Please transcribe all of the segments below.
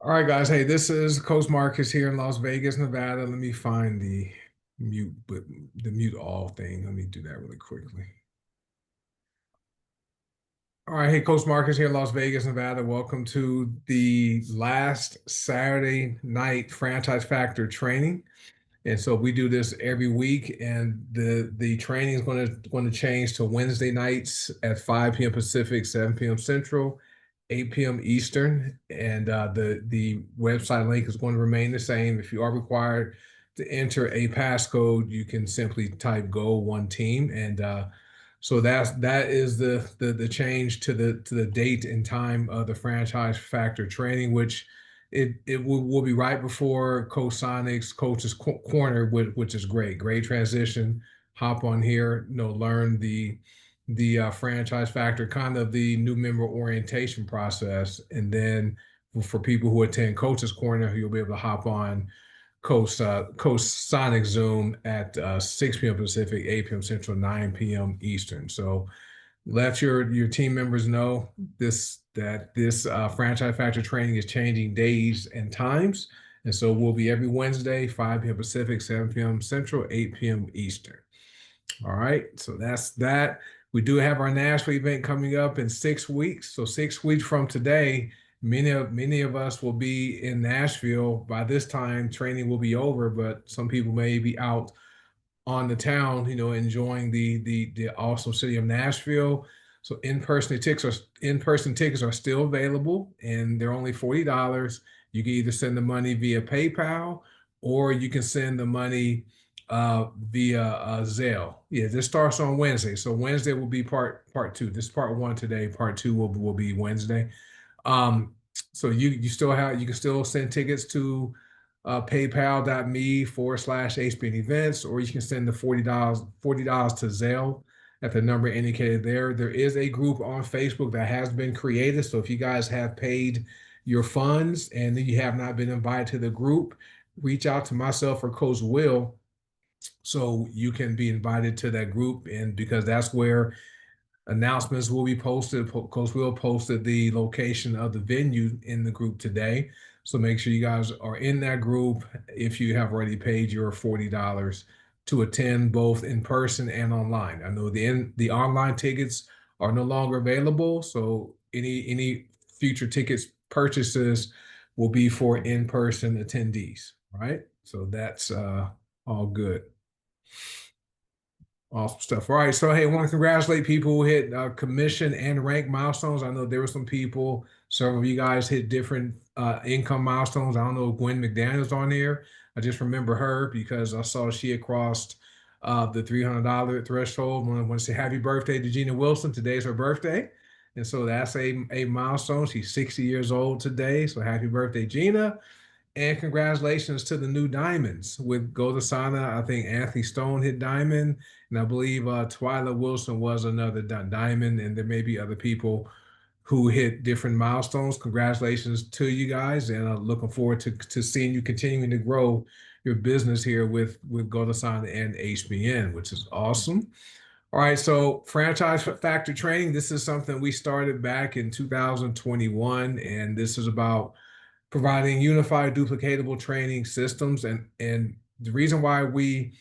All right, guys. Hey, this is Coach Marcus here in Las Vegas, Nevada. Let me find the mute all thing. Let me do that really quickly. All right, hey, Coach Marcus here in Las Vegas, Nevada. Welcome to the last Saturday night Franchise Factor training. And so we do this every week, and the training is going to change to Wednesday nights at 5 p.m. Pacific, 7 p.m. Central, 8 p.m. Eastern, and the website link is going to remain the same. If you are required to enter a passcode, you can simply type "Go One Team," and so that is the change to the date and time of the Franchise Factor training, which it will be right before Coach Sonic's Coach's Corner, which is great. Great transition. Hop on here, learn the Franchise Factor, kind of the new member orientation process, and then for people who attend Coach's Corner, you'll be able to hop on Coach Sonic Zoom at 6 p.m. Pacific, 8 p.m. Central, 9 p.m. Eastern. So let your team members know this Franchise Factor training is changing days and times, and so we'll be every Wednesday, 5 p.m. Pacific, 7 p.m. Central, 8 p.m. Eastern. All right, so that's that. We do have our Nashville event coming up in 6 weeks. So 6 weeks from today, many of us will be in Nashville. By this time, training will be over, but some people may be out on the town, enjoying the awesome city of Nashville. So in-person tickets are still available, and they're only $40. You can either send the money via PayPal, or you can send the money via Zelle. Yeah, this starts on Wednesday. So Wednesday will be part two. This is part one today. Part two will be Wednesday. Um, so you can still send tickets to paypal.me/HBN events, or you can send the $40 to Zelle at the number indicated there. There is a group on Facebook that has been created. So if you guys have paid your funds and you have not been invited to the group, reach out to myself or Coach Will so you can be invited to that group. And because that's where announcements will be posted. Coach Will posted the location of the venue in the group today. So make sure you guys are in that group if you have already paid your $40 to attend both in person and online. I know the online tickets are no longer available, so any future tickets purchases will be for in-person attendees, right? So that's all good. Awesome stuff. All right. So, hey, I want to congratulate people who hit commission and rank milestones. I know there were some people, some of you guys hit different income milestones. I don't know if Gwen McDaniel's on here. I just remember her because I saw she had crossed the $300 threshold. I want to say happy birthday to Gina Wilson. Today's her birthday. And so that's a milestone. She's 60 years old today. So happy birthday, Gina. And congratulations to the new diamonds with Goldasana. I think Anthony Stone hit diamond, and I believe Twyla Wilson was another diamond, and there may be other people who hit different milestones. Congratulations to you guys, and looking forward to seeing you continuing to grow your business here with Goldasana and HBN, which is awesome. All right, so Franchise Factor training. This is something we started back in 2021, and this is about providing unified duplicatable training systems. And the reason why we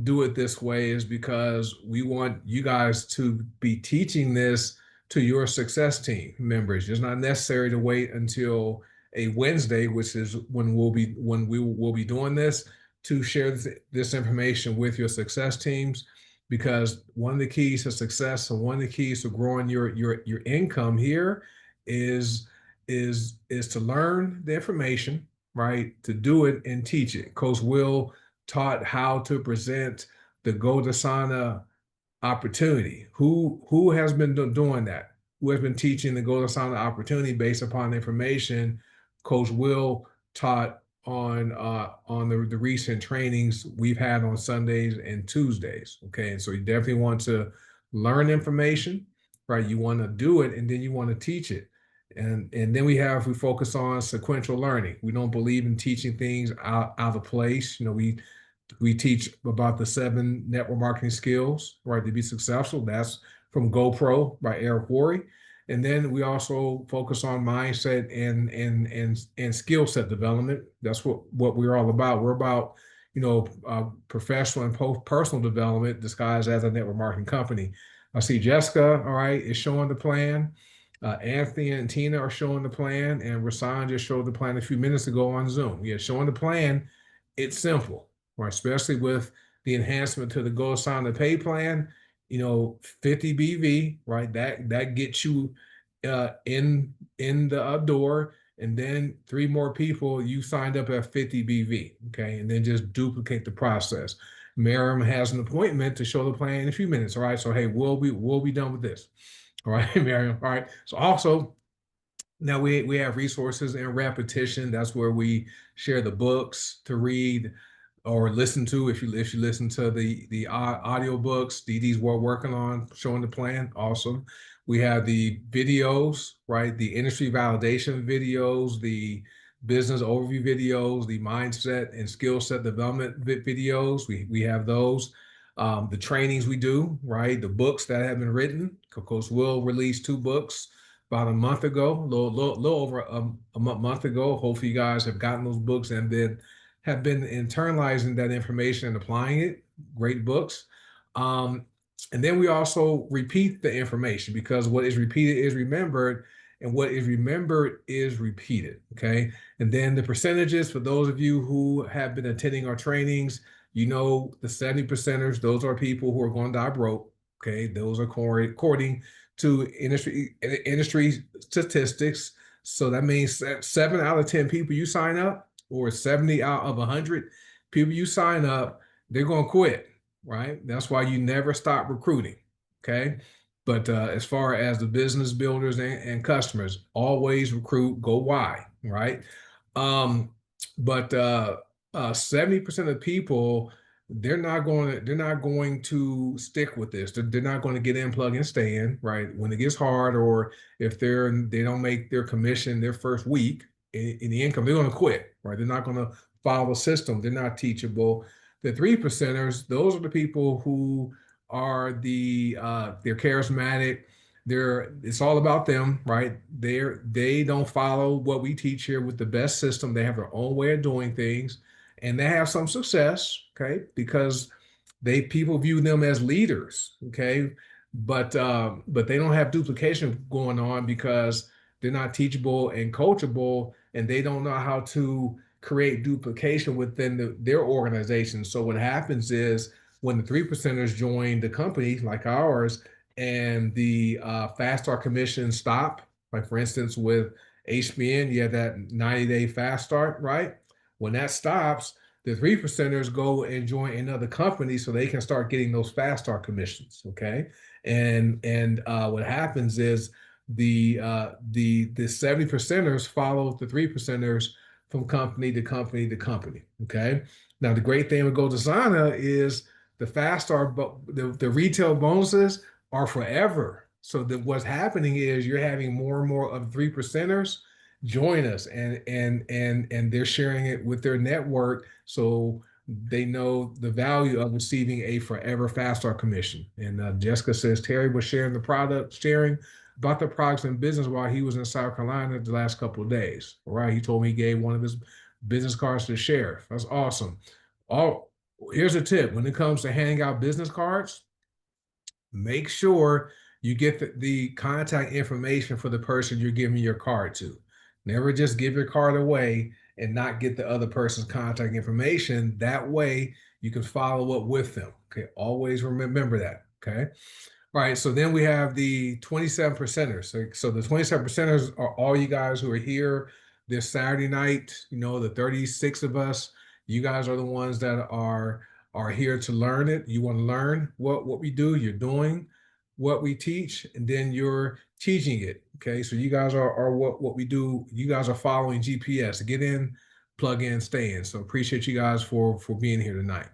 do it this way is because we want you guys to be teaching this to your success team members. It's not necessary to wait until a Wednesday, which is when we will be doing this, to share this information with your success teams, because one of the keys to success and one of the keys to growing your income here is to learn the information, right? To do it and teach it. Coach Will taught how to present the Goldasana opportunity. Who has been doing that? Who has been teaching the Goldasana opportunity based upon the information Coach Will taught on the recent trainings we've had on Sundays and Tuesdays. Okay, and so you definitely want to learn information, right? You want to do it, and then you want to teach it. And then we focus on sequential learning. We don't believe in teaching things out of place. We teach about the 7 network marketing skills, right, to be successful. That's from GoPro by Eric Worre. And then we also focus on mindset and skill set development. That's what we're all about. We're about, professional and personal development disguised as a network marketing company. I see Jessica, all right, is showing the plan. Anthony and Tina are showing the plan, and Rasan just showed the plan a few minutes ago on Zoom. Yeah, showing the plan. It's simple, right? Especially with the enhancement to the Go Sign to Pay plan. 50 BV, right? That gets you in the door, and then three more people you signed up at 50 BV, okay, and then just duplicate the process. Miriam has an appointment to show the plan in a few minutes. All right, so hey, we'll be done with this. All right, Miriam. All right. So also now we have resources and repetition. That's where we share the books to read or listen to. If you listen to the audio books, DD's we're working on showing the plan. Awesome. We have the videos, right? The industry validation videos, the business overview videos, the mindset and skill set development videos. We have those. The trainings we do, right? The books that have been written. Of course, we'll release 2 books about a month ago, a little over a month ago. Hopefully, you guys have gotten those books and then have been internalizing that information and applying it. Great books. And then we also repeat the information, because what is repeated is remembered, and what is remembered is repeated. Okay. And then the percentages for those of you who have been attending our trainings, the 70 percenters, those are people who are going to die broke. Okay. Those are according to industry statistics. So that means 7 out of 10 people you sign up, or 70 out of 100 people you sign up, they're going to quit, right? That's why you never stop recruiting, okay? But as far as the business builders and customers, always recruit, go why, right? But 70% of people, they're not going to stick with this. They're not going to get in, plug and stay in, right? When it gets hard, or if they don't make their commission their first week in the income, they're going to quit, right? They're not going to follow the system. They're not teachable. The 3%ers, those are the people who are they're charismatic. It's all about them, right? They don't follow what we teach here with the best system. They have their own way of doing things, and they have some success, okay, because people view them as leaders, okay, but they don't have duplication going on, because they're not teachable and coachable, and they don't know how to create duplication within their organization. So what happens is, when the 3%ers join the company like ours, and the fast start commissions stop, like for instance with HBN, you have that 90-day fast start, right? When that stops, the 3%ers go and join another company so they can start getting those fast start commissions. Okay. And what happens is the 70%ers follow the 3%ers from company to company to company. Okay. Now, the great thing with GoDesigner is the fast start, but the retail bonuses are forever. So that what's happening is you're having more and more of 3%ers join us, and they're sharing it with their network, so they know the value of receiving a forever fast start commission. And Jessica says Terry was sharing about the products and business while he was in South Carolina the last couple of days. All right, he told me he gave one of his business cards to the sheriff. That's awesome. Here's a tip: when it comes to handing out business cards, make sure you get the contact information for the person you're giving your card to. Never just give your card away and not get the other person's contact information. That way you can follow up with them. Okay. Always remember that. Okay. All right. So then we have the 27 percenters. So the 27 percenters are all you guys who are here this Saturday night. The 36 of us, you guys are the ones that are here to learn it. You want to learn what we do. You're doing what we teach, and then you're teaching it. Okay, so you guys are what we do. You guys are following GPS. Get in, plug in, stay in. So appreciate you guys for being here tonight.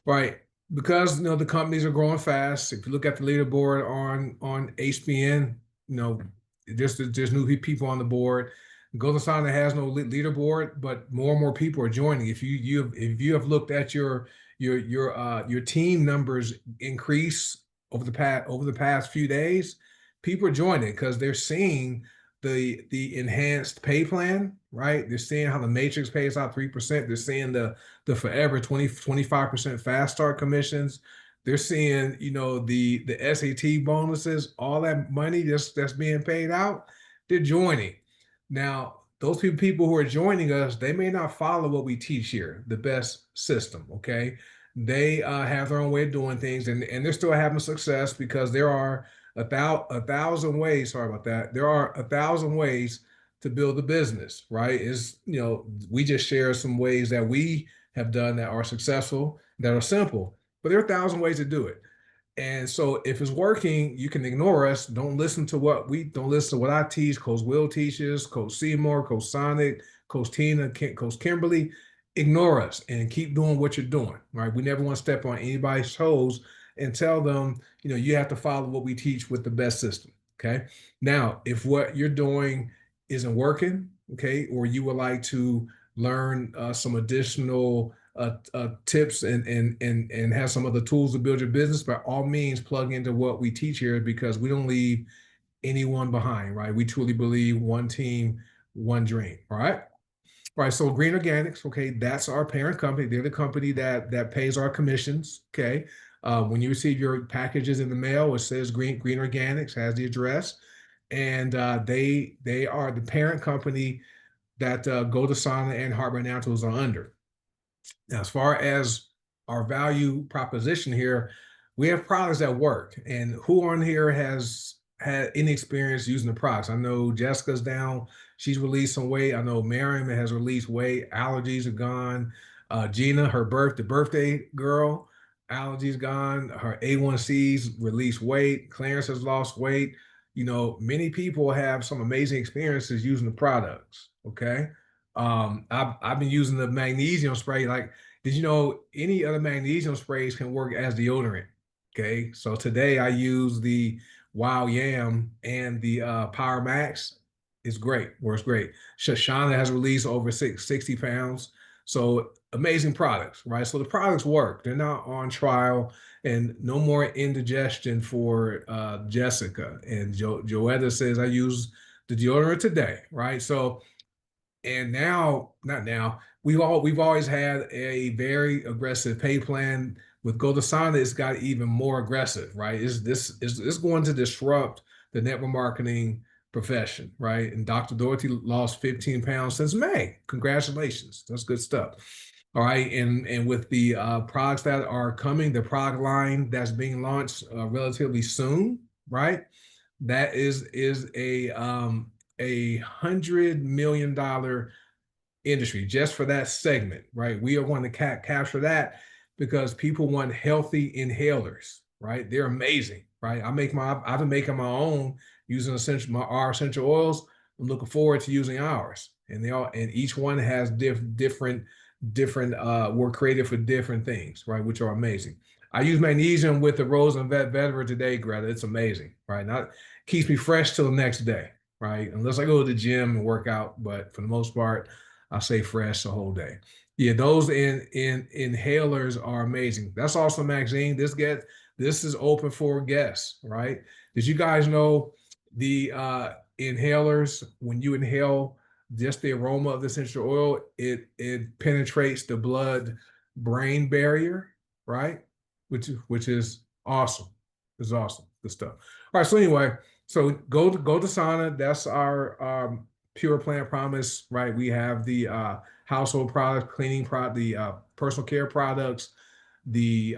All right, because the companies are growing fast. If you look at the leaderboard on HBN, there's new people on the board. GoDesigner has no leaderboard, but more and more people are joining. If you have looked at your team numbers increase over the past few days, people are joining because they're seeing the enhanced pay plan, right? They're seeing how the matrix pays out 3%. They're seeing the forever 25% fast start commissions. They're seeing, the SAT bonuses, all that money that's being paid out. They're joining. Now, those people who are joining us, they may not follow what we teach here, the best system, okay? They have their own way of doing things, and they're still having success because there are a thousand ways. Sorry about that. There are 1,000 ways to build a business, right? We just share some ways that we have done that are successful, that are simple, but there are 1,000 ways to do it. And so if it's working, you can ignore us. Don't listen to what I teach. Coach Will teaches, Coach Seymour, Coach Sonic, Coach Tina, Coach Kimberly. Ignore us and keep doing what you're doing, right? We never want to step on anybody's toes and tell them, you have to follow what we teach with the best system. Okay. Now, if what you're doing isn't working, okay, or you would like to learn some additional tips and have some of the tools to build your business, by all means, plug into what we teach here because we don't leave anyone behind, right? We truly believe one team, one dream. All right. Right, so Green Organics, okay, that's our parent company. They're the company that pays our commissions. Okay, when you receive your packages in the mail, it says Green Organics, has the address, and they are the parent company that Gotesana and Heartburn Naturals are under. Now, as far as our value proposition here, we have products that work. And who on here has had any experience using the products? I know Jessica's down. She's released some weight. I know Miriam has released weight. Allergies are gone. Gina, the birthday girl, allergies gone. Her A1Cs released weight. Clarence has lost weight. Many people have some amazing experiences using the products. Okay. I've been using the magnesium spray. Like, did you know any other magnesium sprays can work as deodorant? Okay, so today I use the Wild Yam and the Power Max. It's great, works great. Shoshana has released over 60 pounds. So amazing products, right? So the products work. They're not on trial, and no more indigestion for Jessica. And Joetta says I use the deodorant today, right? So and now, not now, we've always had a very aggressive pay plan. With Gotesana, it's got even more aggressive, right? It's going to disrupt the network marketing profession, right? And Dr. Dorothy lost 15 pounds since May. Congratulations. That's good stuff. All right. And with the products that are coming, the product line that's being launched relatively soon, right? That is a $100 million industry just for that segment, right? We are going to capture that because people want healthy inhalers, right? They're amazing, right? I've been making my own using our essential oils. I'm looking forward to using ours, and each one has different were created for different things, right? Which are amazing. I use magnesium with the Rose and Vetiver today, Greta. It's amazing, right? Not keeps me fresh till the next day, right? Unless I go to the gym and work out, but for the most part, I stay fresh the whole day. Yeah, those in inhalers are amazing. That's also Maxine. This is open for guests, right? Did you guys know the inhalers, when you inhale just the aroma of the essential oil, it penetrates the blood brain barrier, right? Which is awesome. It's awesome. Good stuff. All right. So anyway, so Gotesana. That's our Pure Plant Promise, right? We have the household products, cleaning product, the personal care products, the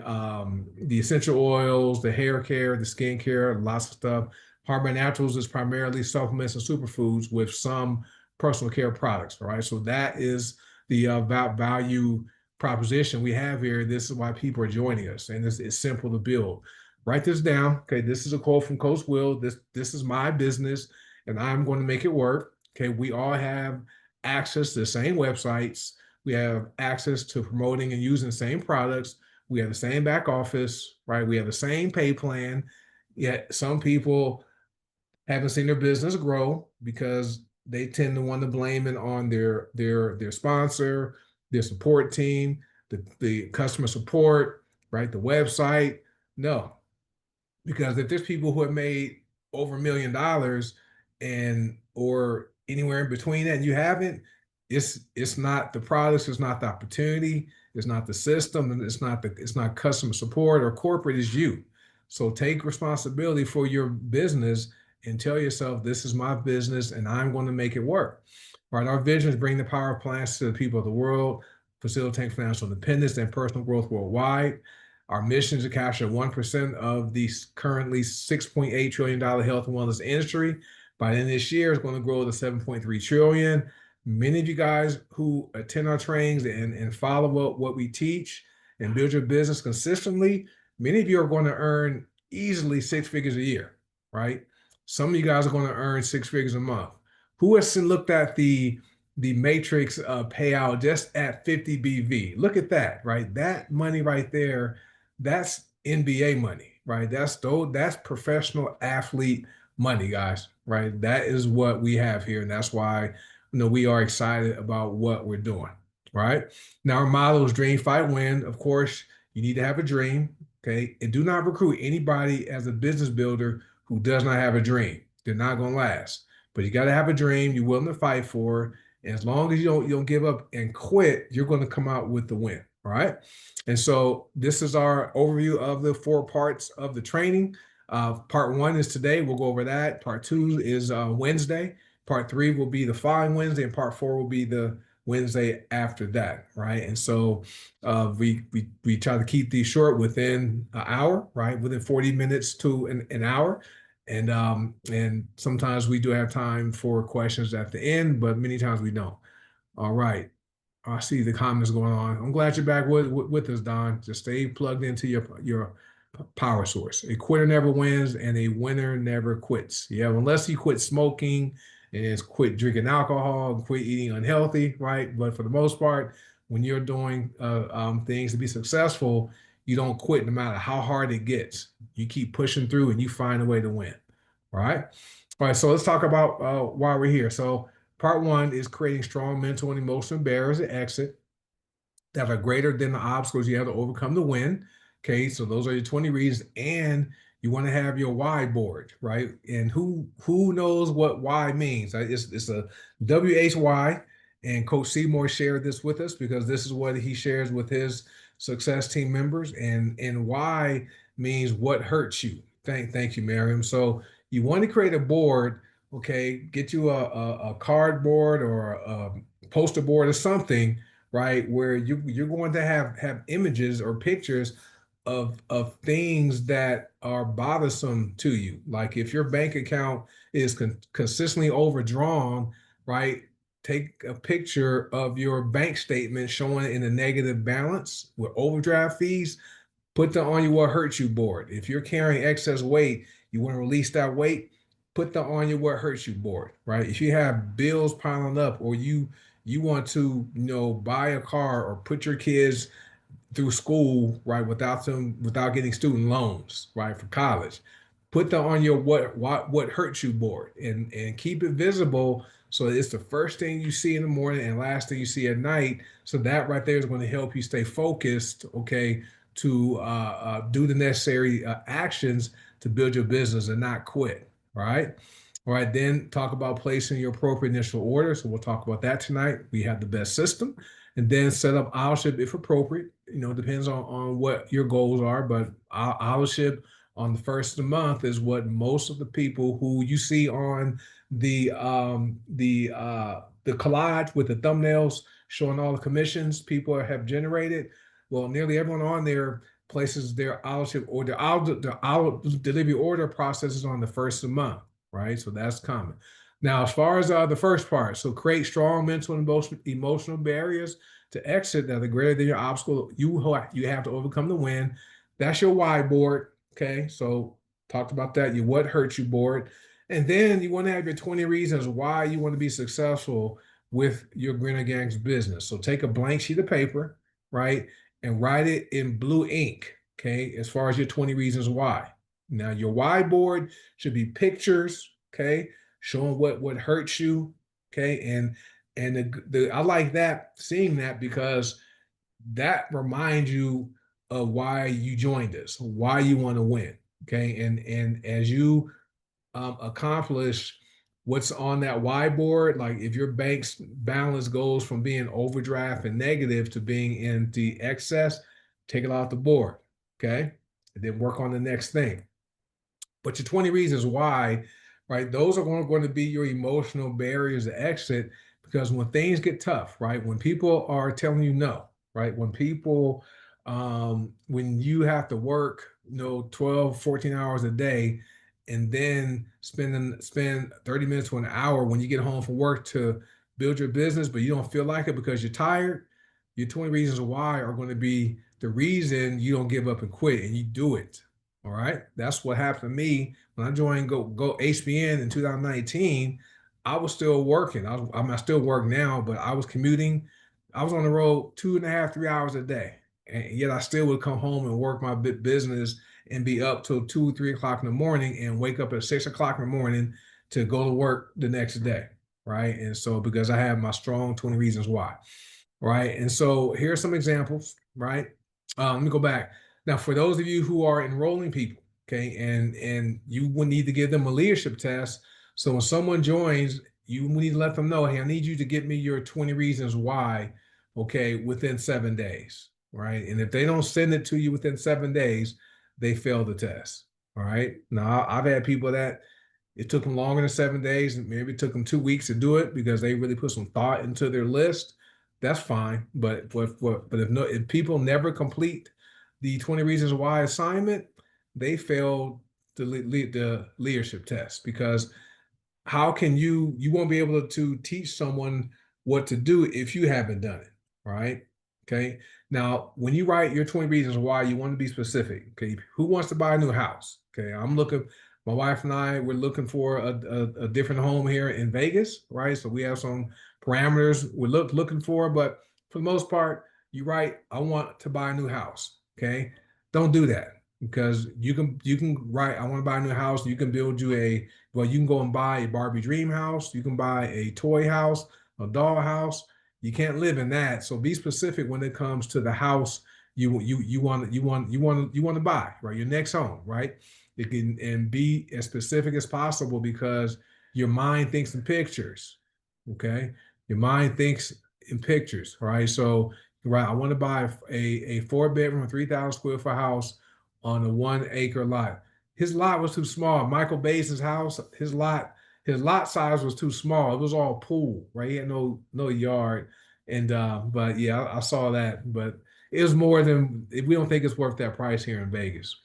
essential oils, the hair care, the skin care, lots of stuff. Heartburn Naturals is primarily supplements and superfoods with some personal care products. All right, so that is the value proposition we have here. This is why people are joining us, and it's simple to build. Write this down. Okay, this is a quote from Coach Will. This is my business, and I'm going to make it work. Okay, we all have access to the same websites. We have access to promoting and using the same products. We have the same back office, right? We have the same pay plan. Yet some people haven't seen their business grow because they tend to want to blame it on their sponsor, their support team, the customer support, right? The website. No, because if there's people who have made over $1 million and or anywhere in between that and you haven't, it's not the products, it's not the opportunity, it's not the system, and it's not customer support or corporate, it's you. So take responsibility for your business and tell yourself, this is my business and I'm going to make it work. All right, our vision is bring the power of plants to the people of the world, facilitate financial independence and personal growth worldwide. Our mission is to capture 1% of the currently $6.8 trillion health and wellness industry. By the end of this year, it's going to grow to 7.3 trillion. Many of you guys who attend our trainings and follow up what we teach and build your business consistently, many of you are going to earn easily 6 figures a year, right? Some of you guys are going to earn 6 figures a month. Who has looked at the matrix payout just at 50 BV? Look at that, right? That money right there, that's NBA money, right? That's professional athlete money, guys, right? That is what we have here, and that's why we are excited about what we're doing, right? Now our motto is dream, fight, win. Of course, you need to have a dream, okay? And do not recruit anybody as a business builder who does not have a dream. They're not going to last. But you got to have a dream you're willing to fight for. And as long as you don't give up and quit, you're going to come out with the win. All right. And so this is our overview of the 4 parts of the training. Part 1 is today. We'll go over that. Part 2 is Wednesday. Part 3 will be the following Wednesday, and part 4 will be the Wednesday after that, right? And so we try to keep these short, within an hour, right? Within 40 minutes to an hour. And sometimes we do have time for questions at the end, but many times we don't. All right. I see the comments going on. I'm glad you're back with us, Don. Just stay plugged into your power source. A quitter never wins, and a winner never quits. Yeah, unless you quit smoking and quit drinking alcohol and quit eating unhealthy, right? But for the most part, when you're doing things to be successful, you don't quit no matter how hard it gets. You keep pushing through and you find a way to win. All right. All right. So let's talk about why we're here. So part 1 is creating strong mental and emotional barriers to exit that are greater than the obstacles you have to overcome to win. Okay. So those are your 20 reasons. And you want to have your why board, right? And who knows what why means? It's a WHY. And Coach Seymour shared this with us because this is what he shares with his success team members. And why means what hurts you. Thank you, Miriam. So you want to create a board, okay? Get you a cardboard or a poster board or something, right? Where you're going to have images or pictures of things that are bothersome to you. Like if your bank account is consistently overdrawn, right? Take a picture of your bank statement showing in a negative balance with overdraft fees. Put that on your what hurts you board. If you're carrying excess weight, you want to release that weight, put that on your what hurts you board, right? If you have bills piling up or you want to, buy a car or put your kids through school, right, without getting student loans, right, for college. Put that on your what hurts you board and keep it visible so it's the first thing you see in the morning and last thing you see at night. So that right there is going to help you stay focused, okay, to do the necessary actions to build your business and not quit. All right. All right. Then talk about placing your appropriate initial order. So we'll talk about that tonight. We have the best system. And then set up authorship if appropriate. Depends on what your goals are, but authorship on the first of the month is what most of the people who you see on the collage with the thumbnails showing all the commissions people have generated. Well, nearly everyone on there places their authorship or their delivery order processes on the first of the month, right? So that's common. Now, as far as the first part, so create strong mental and emotional barriers to exit that are greater than your obstacle you have to overcome to win. That's your why board. Okay, so talked about that. Your what hurts you board. And then you want to have your 20 reasons why you want to be successful with your Greener Gangs business. So take a blank sheet of paper, right, and write it in blue ink, okay, as far as your 20 reasons why. Now, your why board should be pictures, okay, showing what hurts you, okay, and I like that, seeing that, because that reminds you of why you joined us, why you want to win, okay, and as you accomplish what's on that whiteboard. Like if your bank's balance goes from being overdraft and negative to being in the excess, take it off the board. Okay. And then work on the next thing. But your 20 reasons why, right? Those are going to be your emotional barriers to exit, because when things get tough, right? When people are telling you no, right? When you have to work, 12, 14 hours a day, and then spend 30 minutes to an hour when you get home from work to build your business, but you don't feel like it because you're tired, your 20 reasons why are going to be the reason you don't give up and quit, and you do it. All right. That's what happened to me when I joined Go HBN in 2019. I was still working. I still work now, but I was commuting. I was on the road 2.5, 3 hours a day. And yet I still would come home and work my business and be up till 2, 3 o'clock in the morning and wake up at 6 o'clock in the morning to go to work the next day. Right. And so because I have my strong 20 reasons why. Right. And so here are some examples. Right. Let me go back. Now, for those of you who are enrolling people, okay, and you will need to give them a leadership test. So when someone joins, you need to let them know, hey, I need you to get me your 20 reasons why, okay, within 7 days, right? And if they don't send it to you within 7 days, they fail the test. All right. Now, I've had people that it took them longer than 7 days, and maybe it took them 2 weeks to do it because they really put some thought into their list. That's fine. If people never complete the 20 reasons why assignment, they failed the leadership test, because how can you won't be able to teach someone what to do if you haven't done it, right? Okay. Now, when you write your 20 reasons why, you want to be specific. Okay. Who wants to buy a new house? Okay. My wife and I, we're looking for a different home here in Vegas, right? So we have some parameters we're looking for, but for the most part, you write, I want to buy a new house. Okay. Don't do that, because you can write, I want to buy a new house. You can build you can go and buy a Barbie dream house. You can buy a toy house, a doll house. You can't live in that. So be specific when it comes to the house you want to buy, right? Your next home, right? It can, and be as specific as possible, because your mind thinks in pictures. Okay. Your mind thinks in pictures, right? So, right, I want to buy a 4 bedroom, 3,000 square foot house on a 1 acre lot. His lot was too small. Michael Bays's house, his lot size was too small. It was all pool, right? He had no yard. And but yeah, I saw that. But it was more than, we don't think it's worth that price here in Vegas.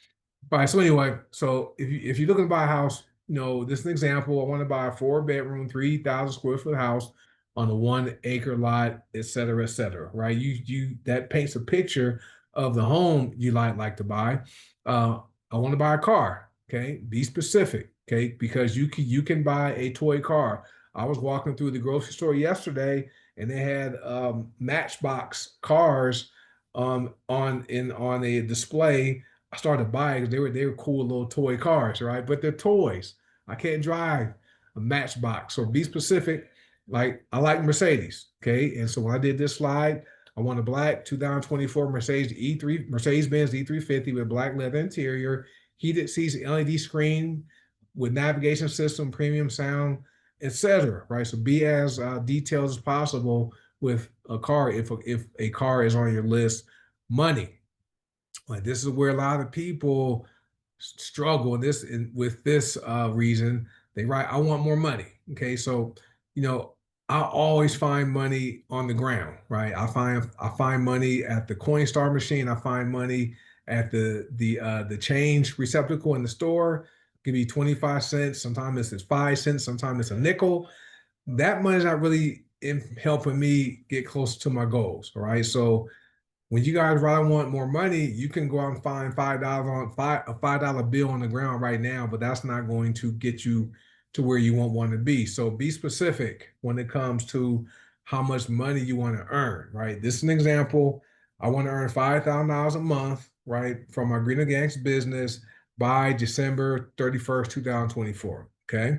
All right. So anyway, so if you're looking to buy a house, this is an example. I want to buy a 4 bedroom, 3,000 square foot house on a 1 acre lot, et cetera, et cetera. Right. That paints a picture of the home you like to buy. I want to buy a car. Okay. Be specific. Okay. Because you can buy a toy car. I was walking through the grocery store yesterday, and they had Matchbox cars on a display. I started buying because they were cool little toy cars, right? But they're toys. I can't drive a Matchbox. So be specific. Like, I like Mercedes, okay? And so when I did this slide, I want a black 2024 Mercedes-Benz E350 with black leather interior, heated seats, LED screen with navigation system, premium sound, etc. Right? So be as detailed as possible with a car, if a car is on your list. Money. Like, this is where a lot of people struggle with this reason. They write, I want more money. Okay, so you know, I always find money on the ground, right? I find money at the Coinstar machine. I find money at the change receptacle in the store. Give me 25 cents. Sometimes it's 5 cents. Sometimes it's a nickel. That money's not really helping me get closer to my goals. All right. So when you guys rather want more money, you can go out and find a $5 bill on the ground right now, but that's not going to get you to where you want to be. So be specific when it comes to how much money you want to earn, right? This is an example. I want to earn $5,000 a month, right, from my Green Organics business by December 31st, 2024. Okay.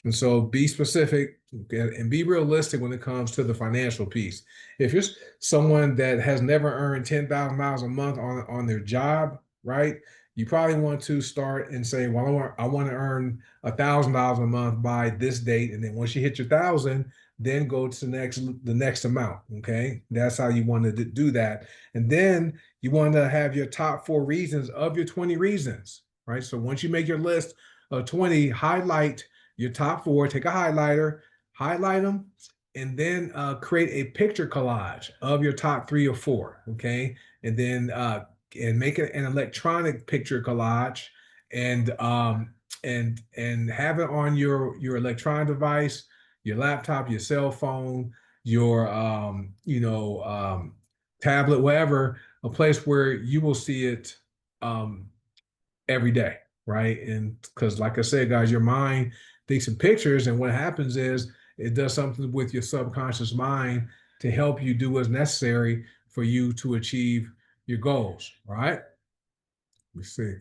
And so be specific, okay, and be realistic when it comes to the financial piece. If you're someone that has never earned $10,000 a month on their job, right? you probably want to start and say, well, I want to earn $1,000 a month by this date. And then once you hit your thousand, then go to the next amount. Okay. That's how you want to do that. And then you want to have your top 4 reasons of your 20 reasons, right? So once you make your list of 20, highlight your top 4, take a highlighter, highlight them, and then create a picture collage of your top 3 or 4. Okay. And then and make it an electronic picture collage, and have it on your electronic device, your laptop, your cell phone, your tablet, whatever, a place where you will see it um, every day, right? And because, like I said, guys, your mind takes some pictures, and what happens is it does something with your subconscious mind to help you do what's necessary for you to achieve your goals, right? Let me see.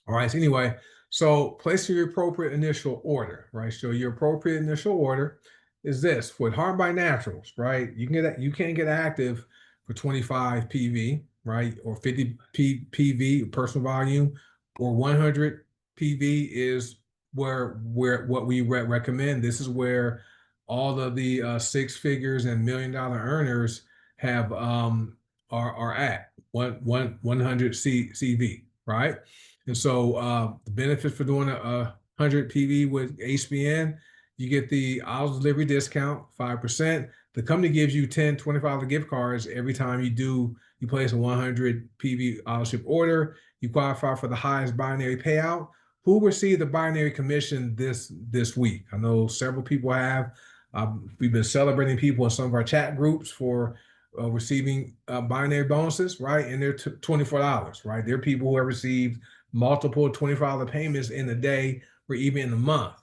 All right. So anyway, so place your appropriate initial order, right? So your appropriate initial order is this with Heart by Naturals, right? You can't get active for 25 PV, right? Or 50 PV personal volume, or 100 PV is where what we recommend. This is where all of the 6 figures and $1 million earners have are at 100 CV, right? And so the benefit for doing a 100 PV with HBN, you get the Olive delivery discount, 5%. The company gives you 10 $25 gift cards every time you place a 100 PV Olive ship order. You qualify for the highest binary payout. Who received the binary commission this week? I know several people have. We've been celebrating people in some of our chat groups for receiving binary bonuses, right? And they're $24, right? There are people who have received multiple $25 payments in a day or even in a month,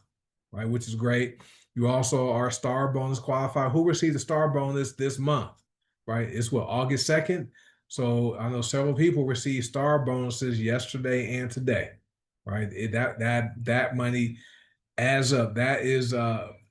right? Which is great. You also are star bonus qualified. Who received the star bonus this month, right? It's what, August 2nd? So I know several people received star bonuses yesterday and today, right? That money adds up. That is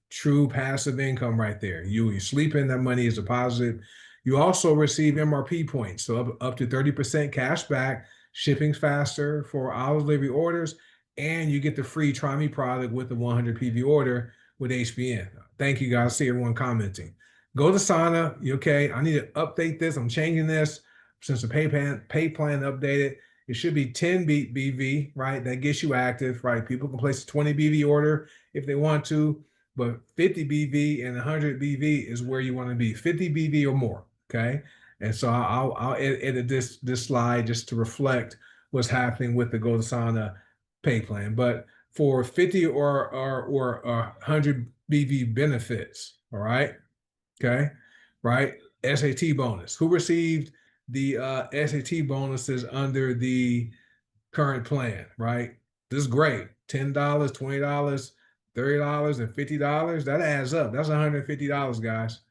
true passive income right there. You sleep in, that money is a positive. You also receive MRP points, so up to 30% cash back, shipping faster for Olive delivery orders, and you get the free Try Me product with the 100 PV order with HBN. Thank you guys. See everyone commenting. Go to Sana. Okay, I need to update this. I'm changing this since the pay plan updated. It should be 10 BV, right? That gets you active, right? People can place a 20 BV order if they want to, but 50 BV and 100 BV is where you want to be. 50 BV or more, okay? And so I'll edit this slide just to reflect what's happening with the GoToSana pay plan. But for 50 or 100 BV benefits, all right, okay, right? SAT bonus. Who received the SAT bonuses under the current plan, right? This is great. $10, $20, $30, and $50. That adds up. That's $150, guys.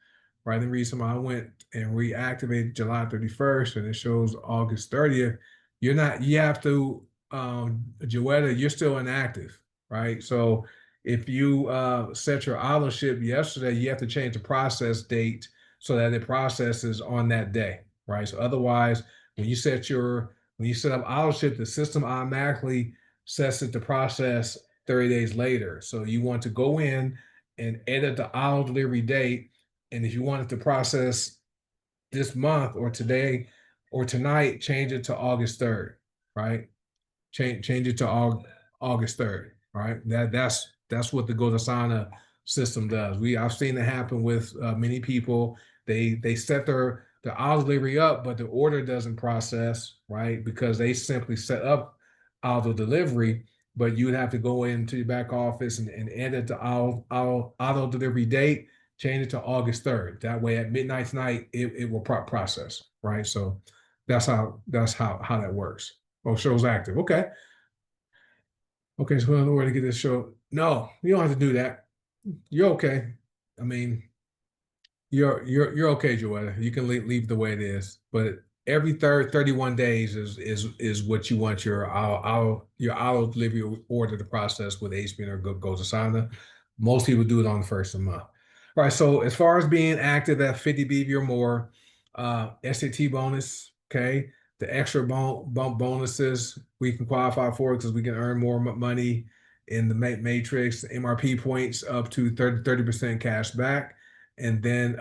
Right. The reason why I went and reactivated July 31st and it shows August 30th, you have to, Joetta, you're still inactive, right? So if you set your auto ship yesterday, you have to change the process date so that it processes on that day, right? So otherwise, when you set up auto ship, the system automatically sets it to process 30 days later. So you want to go in and edit the auto delivery date. And if you want it to process this month or today or tonight, change it to August 3rd, right? Change it to August 3rd, right? That's what the GoToSana system does. I've seen it happen with many people. They set their auto delivery up, but the order doesn't process, right? Because they simply set up auto delivery, but you'd have to go into your back office and edit the auto delivery date, change it to August 3rd. That way at midnight tonight, it will process, right? So that's how that works. Oh, show's active. Okay. Okay, so another way to get this show. No, you don't have to do that. You're okay. I mean, you're okay, Joetta. You can leave the way it is. But every 31 days is what you want your auto delivery order to process with HBN or GoToSana. Most people do it on the first of the month. All right. So as far as being active at 50 BV or more, SAT bonus, okay. the extra bump bonuses we can qualify for because we can earn more money in the matrix, MRP points up to 30% cash back. And then,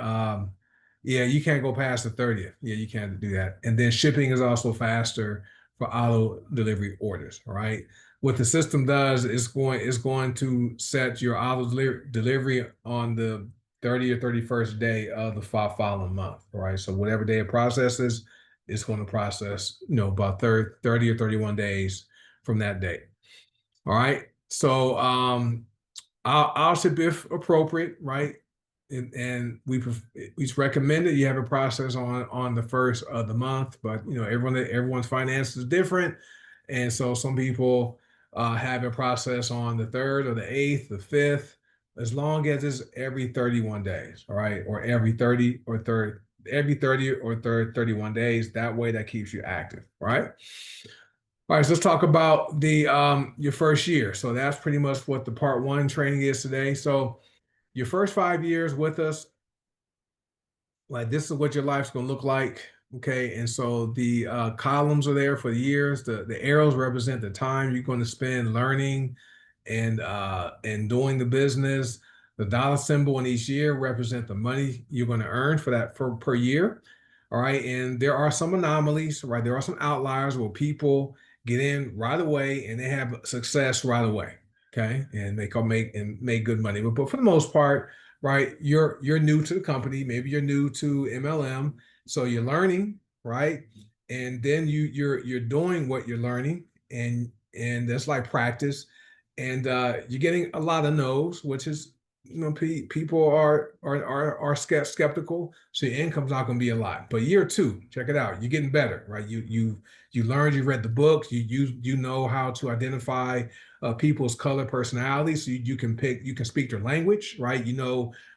yeah, you can't go past the 30th. Yeah, you can't do that. And then shipping is also faster for auto delivery orders. All right. What the system does is going to set your auto delivery on the 30th or 31st day of the following month. All right. So whatever day it processes, it's going to process, about 30 or 31 days from that date. All right. So ours should be appropriate, right? And we recommend that you have a process on the first of the month, but everyone's finances is different, and so some people have a process on the third or the eighth, the fifth, as long as it's every 31 days, all right, or every 30 or 31 days. That way, that keeps you active, all right? All right, so let's talk about the your first year. So that's pretty much what the part one training is today. So your first 5 years with us, like this is what your life's gonna look like. Okay, and so the columns are there for the years. The arrows represent the time you're going to spend learning and doing the business. The dollar symbol in each year represent the money you're going to earn for that per year. All right, and there are some anomalies, right? There are some outliers where people get in right away and they have success right away. Okay, and they can make good money. But for the most part, right, you're new to the company. Maybe you're new to MLM, so you're learning, right? And then you're doing what you're learning, and that's like practice. And you're getting a lot of no's, which is people are skeptical, so your income's not going to be a lot. But year two, check it out, you're getting better, right? You learned, you read the books, you know how to identify people's color personalities, so you can speak their language, right? When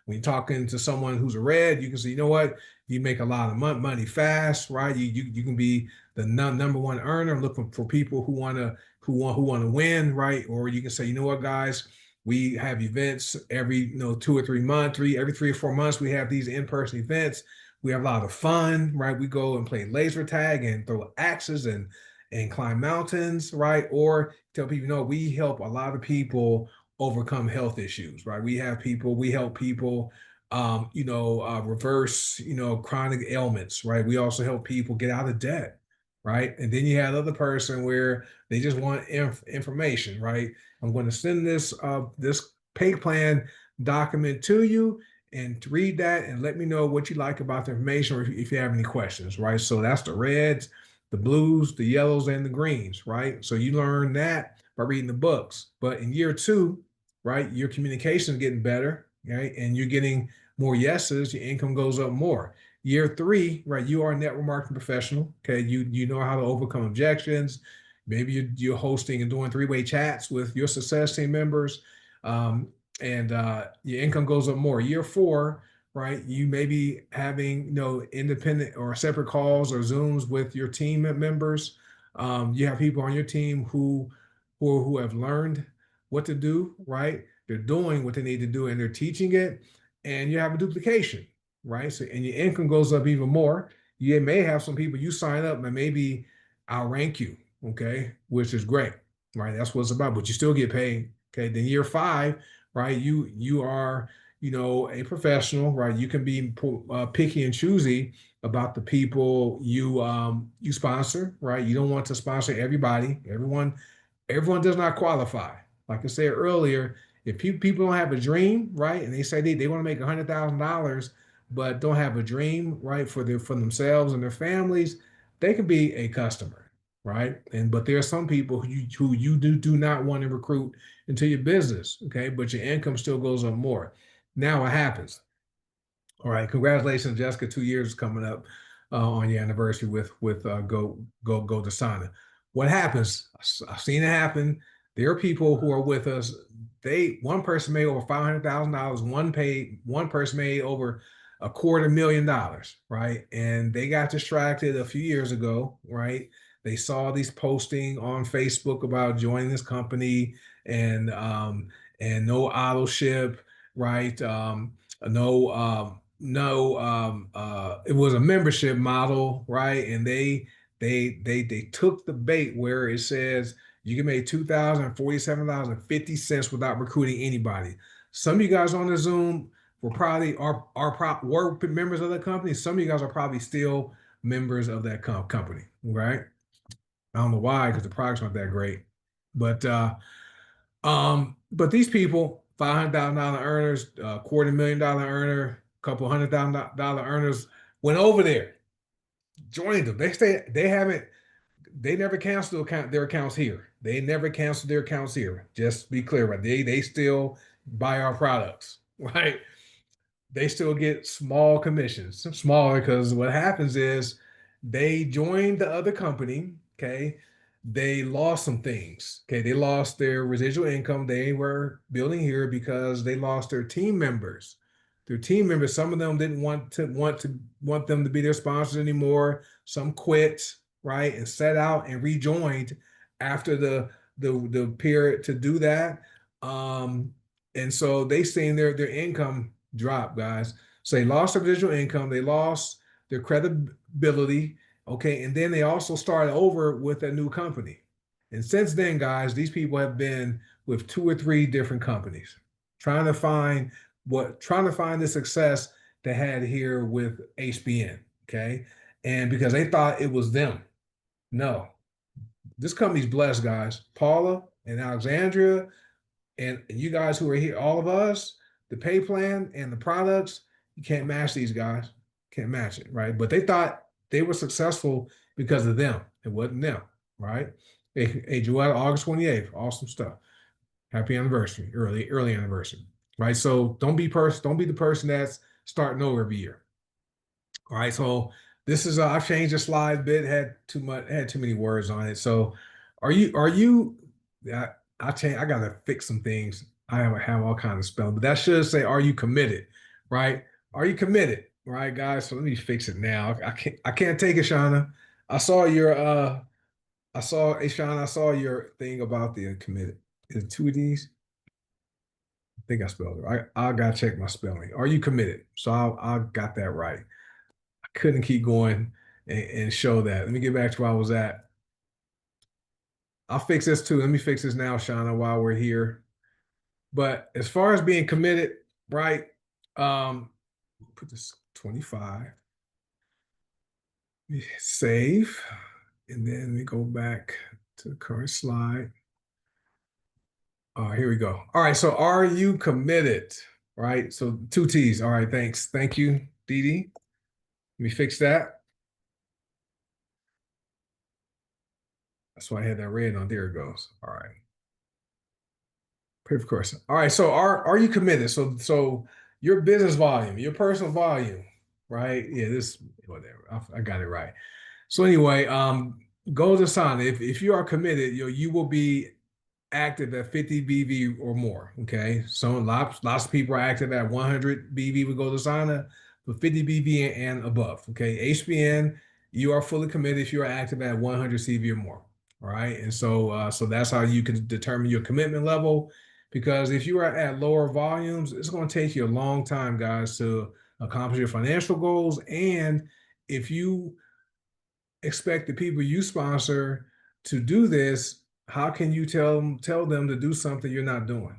you're talking to someone who's a red, you can say, you know what, you make a lot of money fast, right? You can be the number one earner, looking for people who want to win, right? Or you can say, you know what, guys, we have events every 2 or 3 months, every 3 or 4 months. We have these in-person events. We have a lot of fun, right? We go and play laser tag and throw axes and climb mountains, right? Or tell people, we help a lot of people overcome health issues, right? We help people, reverse, chronic ailments, right? We also help people get out of debt, right? And then you have the other person where they just want information, right? I'm going to send this pay plan document to you and to read that and let me know what you like about the information or if you have any questions, right? So that's the reds, the blues, the yellows, and the greens, right? So you learn that by reading the books. But in year two, right, your communication is getting better, right? And you're getting more yeses, your income goes up more. Year three, right, you are a network marketing professional. Okay, you know how to overcome objections. Maybe you're hosting and doing three-way chats with your success team members, and your income goes up more. Year four, right, you may be having independent or separate calls or Zooms with your team members. You have people on your team who have learned what to do, right? They're doing what they need to do and they're teaching it, and you have a duplication, right? So, and your income goes up even more. You may have some people you sign up and maybe outrank you, okay, which is great, right? That's what it's about, but you still get paid. Okay, then year five, right? You are a professional, right? You can be picky and choosy about the people you sponsor, right? You don't want to sponsor everybody. Everyone does not qualify. Like I said earlier, if people don't have a dream, right, and they say they want to make $100,000, but don't have a dream, right, for themselves and their families, they can be a customer, right? But there are some people who you do not want to recruit into your business, okay? But your income still goes up more. Now what happens? All right, congratulations, Jessica. 2 years is coming up on your anniversary with Go Dasana. What happens? I've seen it happen. There are people who are with us. One person made over $500,000. One person made over $250,000, right? And they got distracted a few years ago, right? They saw these posting on Facebook about joining this company and no auto ship, right? No, it was a membership model, right? And They took the bait where it says you can make $2,047.50 without recruiting anybody. Some of you guys on the Zoom were probably were members of the company. Some of you guys are probably still members of that company, right? I don't know why, because the products aren't that great. But these people, $500,000 earners, $250,000 earner, couple $100,000 earners, went over there, joined them. They never canceled their accounts here. They never canceled their accounts here. Just to be clear, right? They still buy our products, right? They still get small commissions, smaller, because what happens is they joined the other company, okay? They lost some things, okay? They lost their residual income they were building here because they lost their team members. Their team members, some of them didn't want them to be their sponsors anymore. Some quit, right, and set out and rejoined after the period to do that. And so they seen their income drop, guys. So they lost their residual income, they lost their credibility, okay, and then they also started over with a new company. And since then, guys, these people have been with 2 or 3 different companies, trying to find the success they had here with HBN, okay? And because they thought it was them. No, this company's blessed, guys. Paula and Alexandria and you guys who are here, all of us, the pay plan and the products, you can't match these guys. Can't match it, right? But they thought they were successful because of them. It wasn't them, right? Hey, Joel, August 28th, awesome stuff. Happy anniversary, early anniversary, right? So don't be the person that's starting over every year. All right, so this is I've changed the slide a bit, had too many words on it. So are you I gotta fix some things. I have all kinds of spelling, but that should say, are you committed? Right? Are you committed? Right, guys? So let me fix it now. I can't take it, Shauna. I saw your hey Shauna, I saw your thing about the committed. Is it 2 of these? I think I spelled it right. I gotta check my spelling. Are you committed? So I got that right. I couldn't keep going and show that. Let me get back to where I was at. I'll fix this too. Let me fix this now, Shauna, while we're here. But as far as being committed, right? Put this 25. Save. And then we go back to the current slide. Here we go. All right. So are you committed? Right. So 2 T's. All right. Thanks. Thank you, Dee Dee. Let me fix that. That's why I had that red on. There it goes. All right. Perfect course. All right. So are you committed? So your business volume, your personal volume, right? Yeah, this whatever. I got it right. So anyway, go to sign. If you are committed, you will be active at 50 BV or more. Okay. So lots of people are active at 100 BV with GoldAsana, but 50 BV and above. Okay. HBN, you are fully committed if you are active at 100 CV or more. All right. And so that's how you can determine your commitment level. Because if you are at lower volumes, it's going to take you a long time, guys, to accomplish your financial goals. And if you expect the people you sponsor to do this, how can you tell them to do something you're not doing?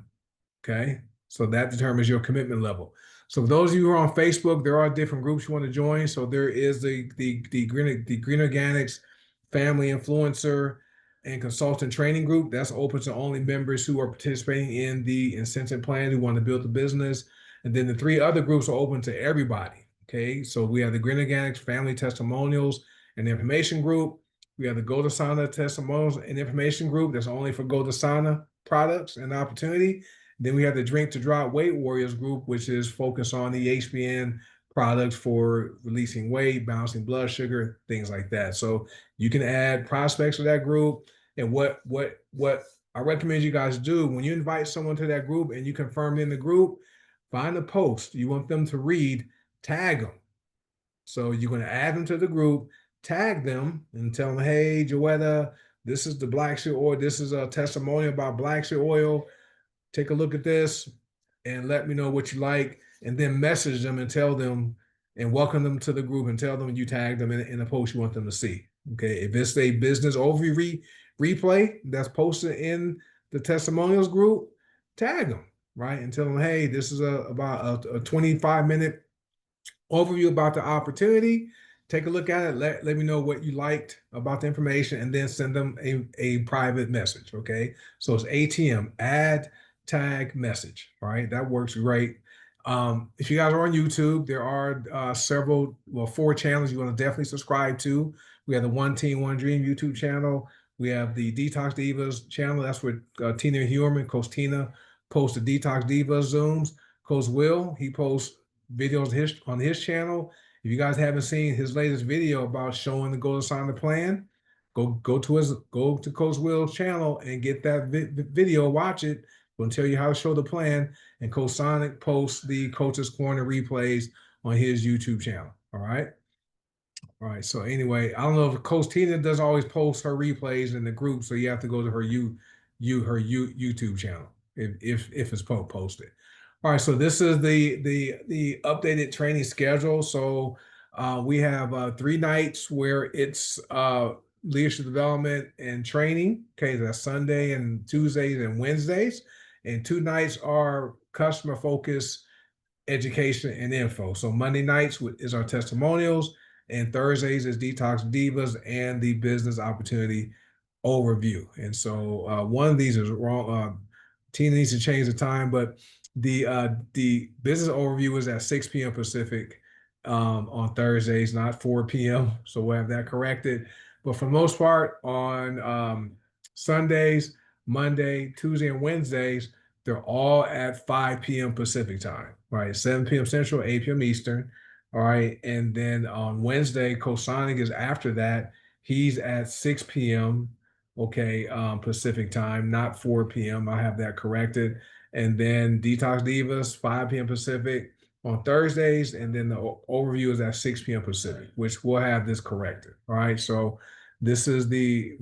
Okay. So that determines your commitment level. So for those of you who are on Facebook, there are different groups you want to join. So there is the Green Organics Family Influencer and Consultant Training Group. That's open to only members who are participating in the incentive plan who want to build the business. And then the 3 other groups are open to everybody. Okay. So we have the Green Organics Family Testimonials and Information Group. We have the GoldAsana Testimonials and Information Group. That's only for GoldAsana products and opportunity. Then we have the Drink to Drop Weight Warriors group, which is focused on the HBN products for releasing weight, balancing blood sugar, things like that. So you can add prospects to that group. And what I recommend you guys do when you invite someone to that group and you confirm in the group, find a post you want them to read, tag them. So you're going to add them to the group, tag them, and tell them, hey, Joetta, this is the black seed oil. This is a testimonial about black seed oil. Take a look at this and let me know what you like. And then message them and tell them and welcome them to the group and tell them you tagged them in a post you want them to see. Okay, if it's a business overview replay that's posted in the testimonials group, tag them, right? And tell them, hey, this is about a 25-minute overview about the opportunity. Take a look at it. Let me know what you liked about the information, and then send them a private message. Okay. So it's ATM, add, tag, message. All right. That works great. If you guys are on YouTube, there are several, well, 4 channels you want to definitely subscribe to. We have the One Team, One Dream YouTube channel. We have the Detox Divas channel. That's where Tina Huerman, Coach Tina, posts the Detox Divas Zooms. Coach Will, he posts videos on his channel. If you guys haven't seen his latest video about showing the Go to Sonic plan, go to Coach Will's channel and get that video. Watch it. We'll tell you how to show the plan. And Coach Sonic posts the Coach's Corner replays on his YouTube channel. All right. All right. So anyway, I don't know if Coach Tina does always post her replays in the group, so you have to go to her YouTube channel if it's posted. All right. So this is the updated training schedule. So we have 3 nights where it's leadership development and training. Okay, that's Sunday and Tuesdays and Wednesdays, and 2 nights are customer focused education and info. So Monday nights is our testimonials, and Thursdays is Detox Divas and the business opportunity overview. And so one of these is wrong. Tina needs to change the time, but the business overview is at 6 p.m. Pacific on Thursdays, not 4 p.m. So we'll have that corrected. But for the most part, on Sundays, Monday, Tuesday, and Wednesdays, they're all at 5 p.m. Pacific time, right? 7 p.m. Central, 8 p.m. Eastern. All right. And then on Wednesday, Coach Sonic is after that. He's at 6 p.m. Okay, Pacific time, not 4 p.m. I have that corrected. And then Detox Divas, 5 p.m. Pacific on Thursdays. And then the overview is at 6 p.m. Pacific, which we'll have this corrected. All right. So this is the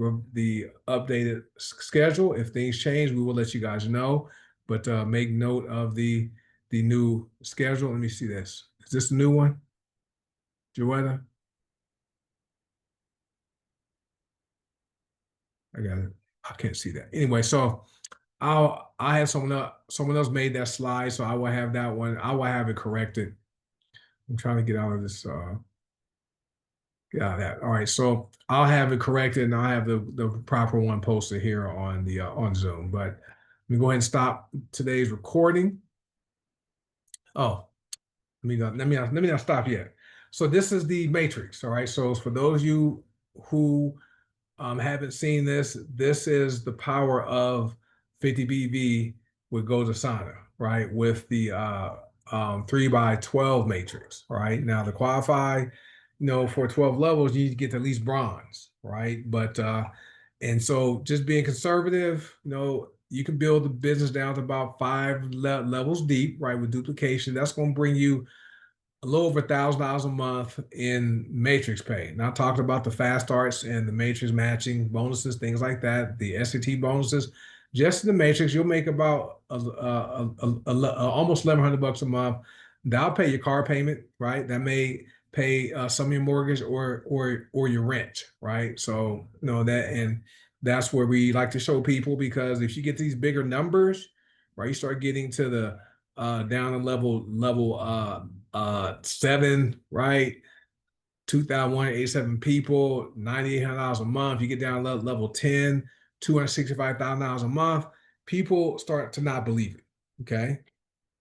updated schedule. If things change, we will let you guys know. But make note of the new schedule. Let me see this. Is this the new one, Joetta? I got it. I can't see that. Anyway, so I have someone else made that slide, so I will have that one. I will have it corrected. I'm trying to get out of this. Get out of that. All right, so I'll have it corrected, and I'll have the proper one posted here on the on Zoom. But let me go ahead and stop today's recording. Oh, let me not stop yet. So this is the matrix. All right. So for those of you who haven't seen this, this is the power of 50 BV with Go to Sana, right? With the 3x12 matrix, right? Now to qualify, for 12 levels, you need to get to at least bronze, right? But and so just being conservative, you can build the business down to about 5 levels deep, right? With duplication, that's going to bring you a little over $1,000 a month in matrix pay. Now, talking about the fast starts and the matrix matching bonuses, things like that, the SAT bonuses. Just in the matrix, you'll make about almost $1,100 a month. That'll pay your car payment, right? That may pay some of your mortgage or your rent, right? So and that's where we like to show people, because if you get these bigger numbers, right, you start getting to the down to level 7, right? 2,187 people, $9,800 a month. You get down to level 10, $265,000 a month. People start to not believe it. Okay.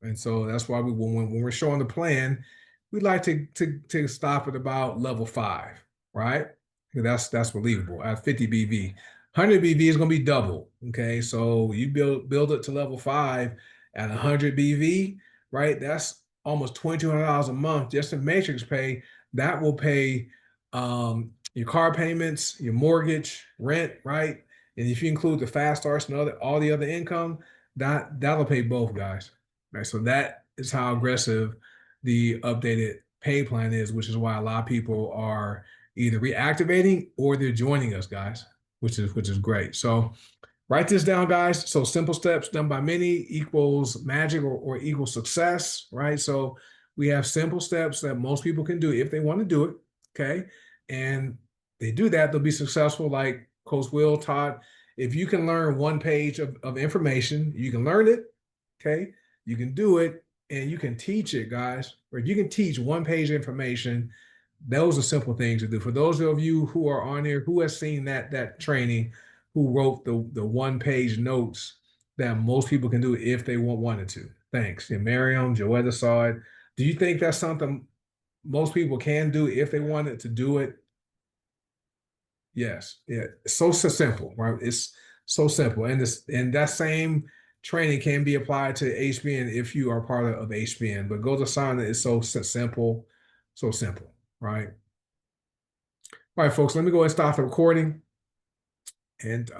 And so that's why when we're showing the plan, we like to stop at about level 5, right? That's believable at 50 BV. 100 BV is going to be double. Okay. So you build it to level 5 at 100 BV, right? That's almost $2,200 a month just in matrix pay. That will pay your car payments, your mortgage, rent, right? And if you include the fast starts and all the other income, that'll pay both, guys. Right. So that is how aggressive the updated pay plan is, which is why a lot of people are either reactivating or they're joining us, guys, which is great. So write this down, guys. So simple steps done by many equals magic or equals success, right? So we have simple steps that most people can do if they want to do it, okay? And they do that, they'll be successful. Like Coach Will taught, if you can learn one page of information, you can learn it. Okay. You can do it and you can teach it, guys. Or if you can teach one page of information, those are simple things to do. For those of you who are on here, who has seen that training, who wrote the one page notes that most people can do if they wanted to. Thanks. And Miriam, Joetta saw it. Do you think that's something most people can do if they wanted to do it? Yes. Yeah. So simple, right? It's so simple. And that same training can be applied to HBN if you are part of HBN. But Go to Asana is simple, so simple, right? All right, folks, let me go and stop the recording. And